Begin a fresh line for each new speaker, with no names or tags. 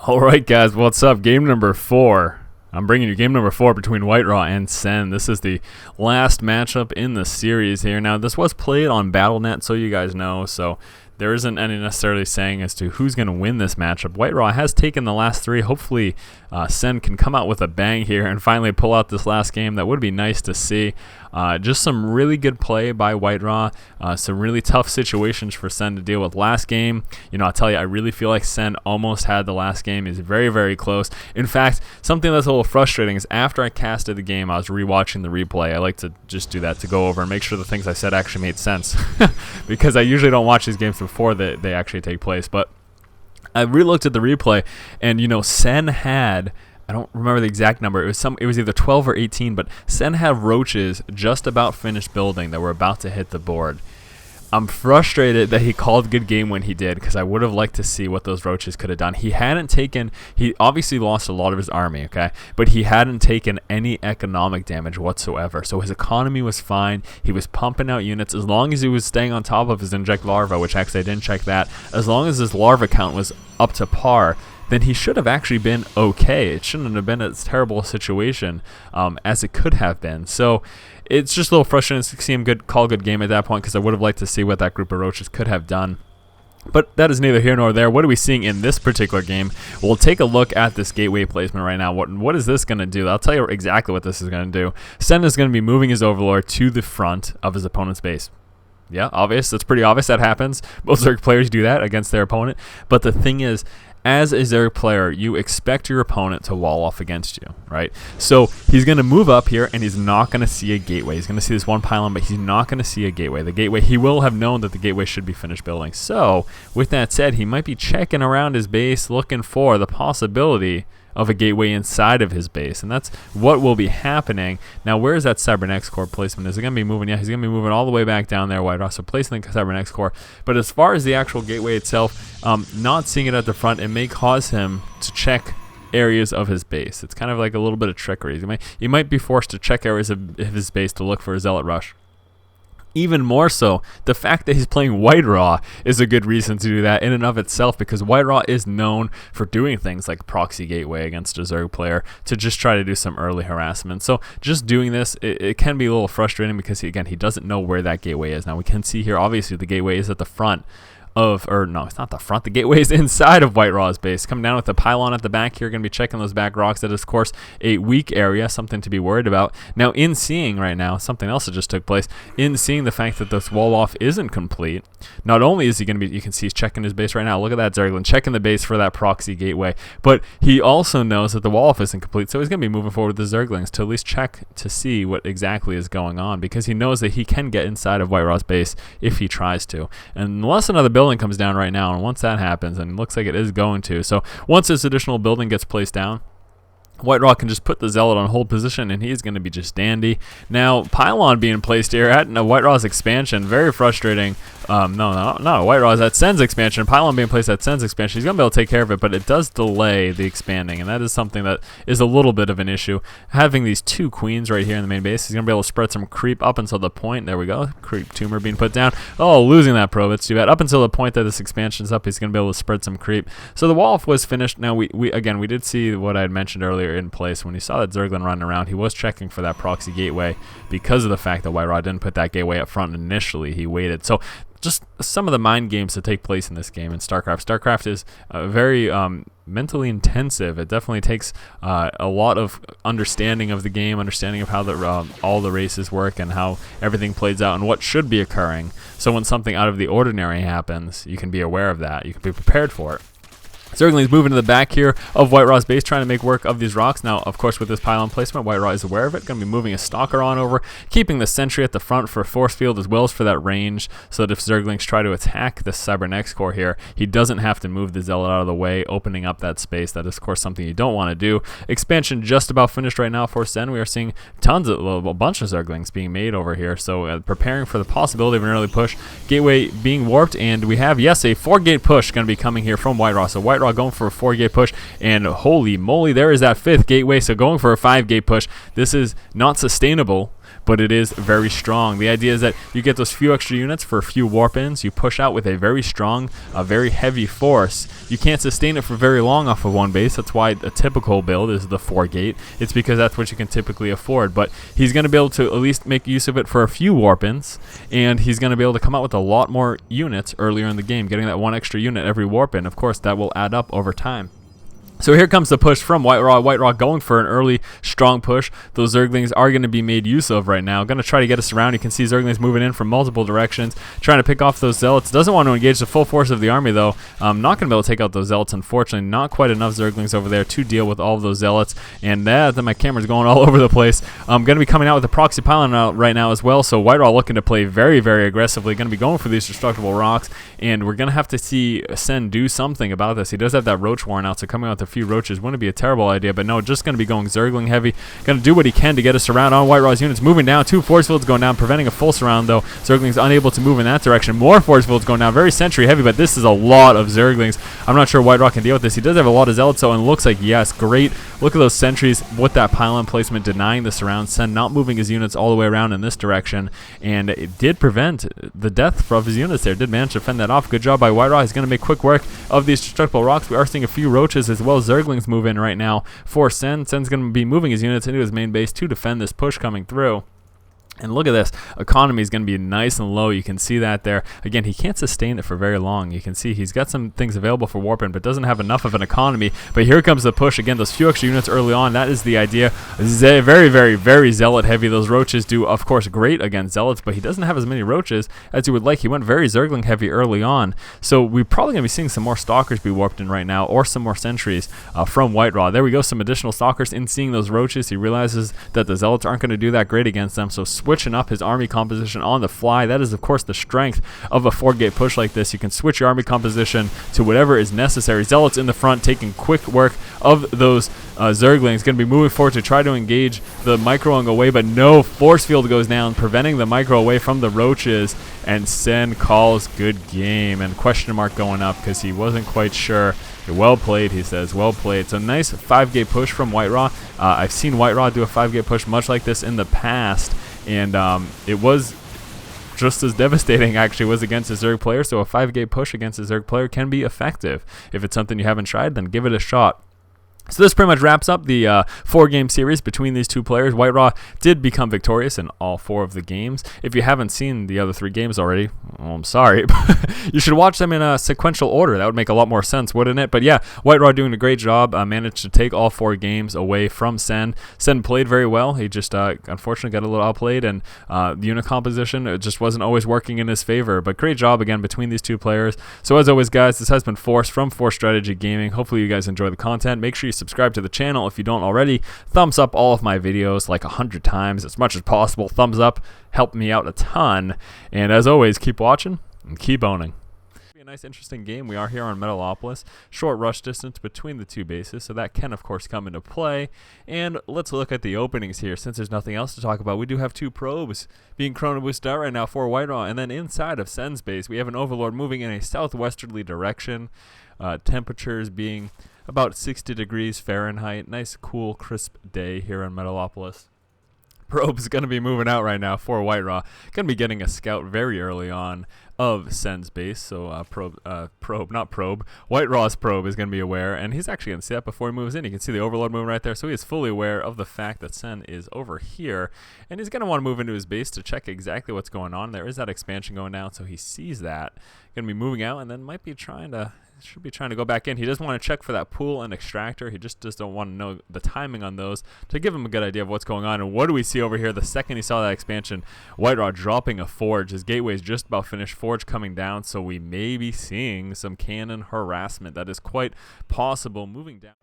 Alright guys, what's up? Game number 4. I'm bringing you game number 4 between WhiteRa and Sen. This is the last matchup in the series here. Now this was played on Battle.net, so you guys know, so there isn't any necessarily saying as to who's going to win this matchup. WhiteRa has taken the last 3. Hopefully Sen can come out with a bang here and finally pull out this last game. That would be nice to see. Just some really good play by WhiteRa. Some really tough situations for Sen to deal with. Last game, I'll tell you, I really feel like Sen almost had the last game. He's very, very close. In fact, something that's a little frustrating is after I casted the game, I was rewatching the replay. I like to just do that to go over and make sure the things I said actually made sense because I usually don't watch these games before they actually take place. But I re-looked at the replay, and Sen had, I don't remember the exact number. It was either 12 or 18, but Sen had roaches just about finished building that were about to hit the board. I'm frustrated that he called good game when he did, because I would have liked to see what those roaches could have done. He obviously lost a lot of his army, okay, but he hadn't taken any economic damage whatsoever. So his economy was fine. He was pumping out units as long as he was staying on top of his inject larva, which actually I didn't check that. As long as his larva count was up to par, then he should have actually been okay. It shouldn't have been as terrible a situation as it could have been. So it's just a little frustrating to see him call good game at that point, because I would have liked to see what that group of roaches could have done. But that is neither here nor there. What are we seeing in this particular game? We'll take a look at this gateway placement right now. What is this going to do? I'll tell you exactly what this is going to do. Sen is going to be moving his Overlord to the front of his opponent's base. Yeah, obvious. That's pretty obvious. That happens. Most Zerg players do that against their opponent. But the thing is, as a Zerg player, you expect your opponent to wall off against you, right? So he's going to move up here, and he's not going to see a gateway. He's going to see this one pylon, but he's not going to see a gateway. The gateway, he will have known that the gateway should be finished building. So with that said, he might be checking around his base looking for the possibility of a gateway inside of his base, and that's what will be happening. Now, where is that Cybernetics Core placement? Is it going to be moving? Yeah, he's going to be moving all the way back down there, WhiteRa, so placing the Cybernetics Core. But as far as the actual gateway itself, not seeing it at the front, it may cause him to check areas of his base. It's kind of like a little bit of trickery. He might be forced to check areas of his base to look for a Zealot Rush. Even more so, the fact that he's playing WhiteRa is a good reason to do that in and of itself, because WhiteRa is known for doing things like proxy gateway against a Zerg player to just try to do some early harassment. So just doing this, it can be a little frustrating because, he doesn't know where that gateway is. Now we can see here, obviously the gateway is at the front no, it's not the front. The gateway is inside of WhiteRa's base. Come down with the pylon at the back here. Going to be checking those back rocks. That is, of course, a weak area, something to be worried about. Now, in seeing right now, something else that just took place, in seeing the fact that this wall off isn't complete, not only is he going to be, you can see he's checking his base right now. Look at that Zerglin, checking the base for that proxy gateway. But he also knows that the wall off isn't complete, so he's going to be moving forward with the Zerglings to at least check to see what exactly is going on, because he knows that he can get inside of WhiteRa's base if he tries to. And unless another building comes down right now, and once that happens, and it looks like it is going to, so once this additional building gets placed down, WhiteRa can just put the Zealot on hold position, and he's going to be just dandy. Now, pylon being placed here at WhiteRa's expansion, very frustrating. No, WhiteRa's at Sen's expansion. Pylon being placed at Sen's expansion. He's going to be able to take care of it, but it does delay the expanding, and that is something that is a little bit of an issue. Having these 2 queens right here in the main base, he's going to be able to spread some creep up until the point. There we go. Creep tumor being put down. Oh, losing that probe. It's too bad. Up until the point that this expansion is up, he's going to be able to spread some creep. So the wall was finished. Now, we did see what I had mentioned earlier in place. When he saw that Zerglin running around, he was checking for that proxy gateway because of the fact that WhiteRa didn't put that gateway up front initially. He waited. So just some of the mind games that take place in this game in StarCraft. StarCraft is very mentally intensive. It definitely takes a lot of understanding of the game, understanding of how all the races work and how everything plays out and what should be occurring. So when something out of the ordinary happens, you can be aware of that. You can be prepared for it. Zergling's moving to the back here of WhiteRa's base, trying to make work of these rocks. Now, of course, with this pylon placement, WhiteRa is aware of it. Going to be moving a stalker on over, keeping the sentry at the front for a force field as well as for that range, so that if Zerglings try to attack the Cybernetics Core here, he doesn't have to move the Zealot out of the way, opening up that space. That is, of course, something you don't want to do. Expansion just about finished right now for Sen. We are seeing a bunch of Zerglings being made over here, so preparing for the possibility of an early push. Gateway being warped, and we have, yes, a 4-gate push going to be coming here from WhiteRa. So WhiteRa going for a 4-gate push, and holy moly, there is that 5th gateway. So going for a 5-gate push. This is not sustainable but it is very strong. The idea is that you get those few extra units for a few warp-ins. You push out with a very strong, very heavy force. You can't sustain it for very long off of one base. That's why a typical build is the 4-gate. It's because that's what you can typically afford. But he's going to be able to at least make use of it for a few warp-ins, and he's going to be able to come out with a lot more units earlier in the game, getting that one extra unit every warp-in. Of course, that will add up over time. So here comes the push from WhiteRa. WhiteRa going for an early, strong push. Those Zerglings are going to be made use of right now. Going to try to get us around. You can see Zerglings moving in from multiple directions, trying to pick off those Zealots. Doesn't want to engage the full force of the army, though. Not going to be able to take out those Zealots, unfortunately. Not quite enough Zerglings over there to deal with all of those Zealots. And then my camera's going all over the place. I'm going to be coming out with a proxy pylon out right now as well. So WhiteRa looking to play very, very aggressively. Going to be going for these destructible rocks. And we're going to have to see Sen do something about this. He does have that Roach Warren out, so coming out with a few Roaches wouldn't be a terrible idea, but no, just going to be going Zergling heavy. Going to do what he can to get us around on WhiteRa's units. Moving down, 2 force fields going down, preventing a full surround, though. Zergling's unable to move in that direction. More force fields going down, very sentry heavy, but this is a lot of Zerglings. I'm not sure WhiteRa can deal with this. He does have a lot of Zealots, though, and looks like, yes, great. Look at those sentries with that pylon placement denying the surround. Sen not moving his units all the way around in this direction, and it did prevent the death of his units there. Did manage to fend that off. Good job by WhiteRa. He's going to make quick work of these destructible rocks. We are seeing a few Roaches as well as Zerglings move in right now for Sen. Sen's going to be moving his units into his main base to defend this push coming through. And look at this. Economy is going to be nice and low. You can see that there. Again, he can't sustain it for very long. You can see he's got some things available for warp-in, but doesn't have enough of an economy. But here comes the push. Again, those few extra units early on. That is the idea. Very, very, very Zealot heavy. Those Roaches do, of course, great against Zealots, but he doesn't have as many Roaches as he would like. He went very Zergling heavy early on. So we're probably going to be seeing some more Stalkers be warped in right now, or some more Sentries from WhiteRa. There we go. Some additional Stalkers. In seeing those Roaches, he realizes that the Zealots aren't going to do that great against them. So switching up his army composition on the fly. That is, of course, the strength of a 4-gate push like this. You can switch your army composition to whatever is necessary. Zealots in the front taking quick work of those Zerglings. Going to be moving forward to try to engage the Micro away, but no, force field goes down, preventing the Micro away from the Roaches, and Sen calls good game, and question mark going up because he wasn't quite sure. Well played, he says. Well played. So nice 5-gate push from WhiteRa. I've seen WhiteRa do a 5-gate push much like this in the past, and it was just as devastating, actually, was against a Zerg player. So a 5-gate push against a Zerg player can be effective. If it's something you haven't tried, then give it a shot. So this pretty much wraps up the 4-game series between these two players. WhiteRa did become victorious in all 4 of the games. If you haven't seen the other 3 games already, well, I'm sorry, but you should watch them in a sequential order. That would make a lot more sense, wouldn't it? But yeah, WhiteRa doing a great job. Managed to take all 4 games away from Sen. Sen played very well. He just unfortunately got a little outplayed, and the unit composition, it just wasn't always working in his favor. But great job again between these two players. So as always, guys, this has been Force from Force Strategy Gaming. Hopefully you guys enjoy the content. Make sure you subscribe to the channel if you don't already. Thumbs up all of my videos like 100 times as much as possible. Thumbs up help me out a ton. And as always, keep watching and keep owning. A nice interesting game. We are here on Metalopolis. Short rush distance between the 2 bases, so that can of course come into play. And let's look at the openings here. Since there's nothing else to talk about, we do have 2 probes being chrono boosted out right now for WhiteRa, and then inside of Sen's base we have an Overlord moving in a southwesterly direction. Temperatures being about 60 degrees Fahrenheit. Nice, cool, crisp day here on Metalopolis. Probe's going to be moving out right now for WhiteRa. Going to be getting a scout very early on of Sen's base. So WhiteRa's probe is going to be aware, and he's actually going to see that before he moves in. You can see the Overlord moving right there, so he is fully aware of the fact that Sen is over here, and he's going to want to move into his base to check exactly what's going on. There is that expansion going down, so he sees that. Going to be moving out, and then might be trying to... should be trying to go back in. He does want to check for that pool and extractor. He just don't want to know the timing on those to give him a good idea of what's going on. And what do we see over here? The second he saw that expansion, WhiteRa dropping a forge. His gateway is just about finished. Forge coming down, so we may be seeing some cannon harassment. That is quite possible. Moving down.